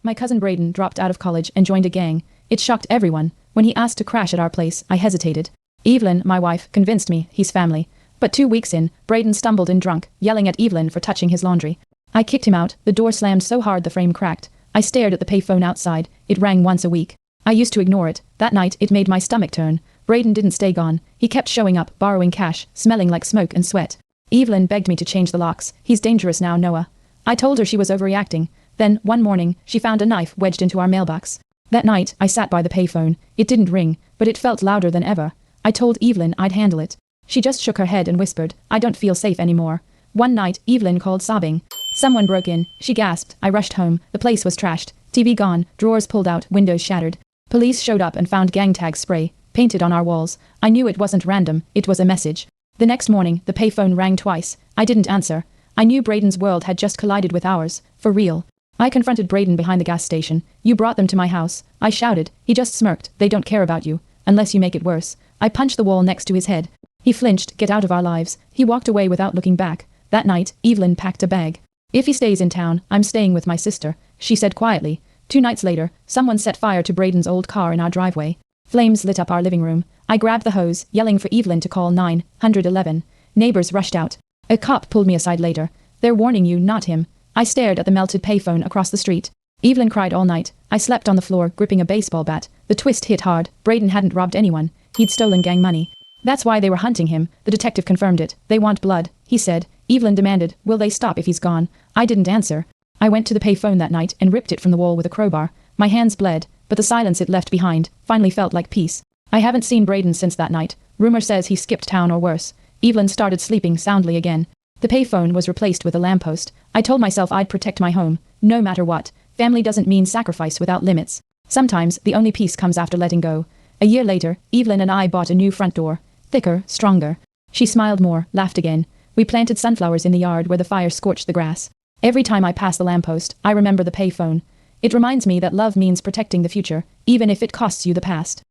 My cousin Braden dropped out of college and joined a gang. It shocked everyone. When he asked to crash at our place, I hesitated. Evelyn, my wife, convinced me he's family. But 2 weeks in, Braden stumbled in drunk, yelling at Evelyn for touching his laundry. I kicked him out. The door slammed so hard the frame cracked. I stared at the payphone outside. It rang once a week. I used to ignore it. That night, it made my stomach turn. Braden didn't stay gone. He kept showing up, borrowing cash, smelling like smoke and sweat. Evelyn begged me to change the locks. He's dangerous now, Noah. I told her she was overreacting. Then, one morning, she found a knife wedged into our mailbox. That night, I sat by the payphone. It didn't ring, but it felt louder than ever. I told Evelyn I'd handle it. She just shook her head and whispered, "I don't feel safe anymore." One night, Evelyn called sobbing. Someone broke in. She gasped. I rushed home. The place was trashed. TV gone, drawers pulled out, windows shattered. Police showed up and found gang tag spray painted on our walls. I knew it wasn't random, it was a message. The next morning, the payphone rang twice. I didn't answer. I knew Braden's world had just collided with ours, for real. I confronted Braden behind the gas station. "You brought them to my house," I shouted. He just smirked. "They don't care about you, unless you make it worse." I punched the wall next to his head. He flinched. "Get out of our lives." He walked away without looking back. That night, Evelyn packed a bag. "If he stays in town, I'm staying with my sister," she said quietly. 2 nights later, someone set fire to Braden's old car in our driveway. Flames lit up our living room. I grabbed the hose, yelling for Evelyn to call 911. Neighbors rushed out. A cop pulled me aside later. "They're warning you, not him." I stared at the melted payphone across the street. Evelyn cried all night. I slept on the floor, gripping a baseball bat. The twist hit hard. Braden hadn't robbed anyone. He'd stolen gang money. That's why they were hunting him. The detective confirmed it. "They want blood," he said. Evelyn demanded, "Will they stop if he's gone?" I didn't answer. I went to the payphone that night and ripped it from the wall with a crowbar. My hands bled, but the silence it left behind finally felt like peace. I haven't seen Braden since that night. Rumor says he skipped town or worse. Evelyn started sleeping soundly again. The payphone was replaced with a lamppost. I told myself I'd protect my home, no matter what. Family doesn't mean sacrifice without limits. Sometimes the only peace comes after letting go. A year later, Evelyn and I bought a new front door. Thicker, stronger. She smiled more, laughed again. We planted sunflowers in the yard where the fire scorched the grass. Every time I pass the lamppost, I remember the payphone. It reminds me that love means protecting the future, even if it costs you the past.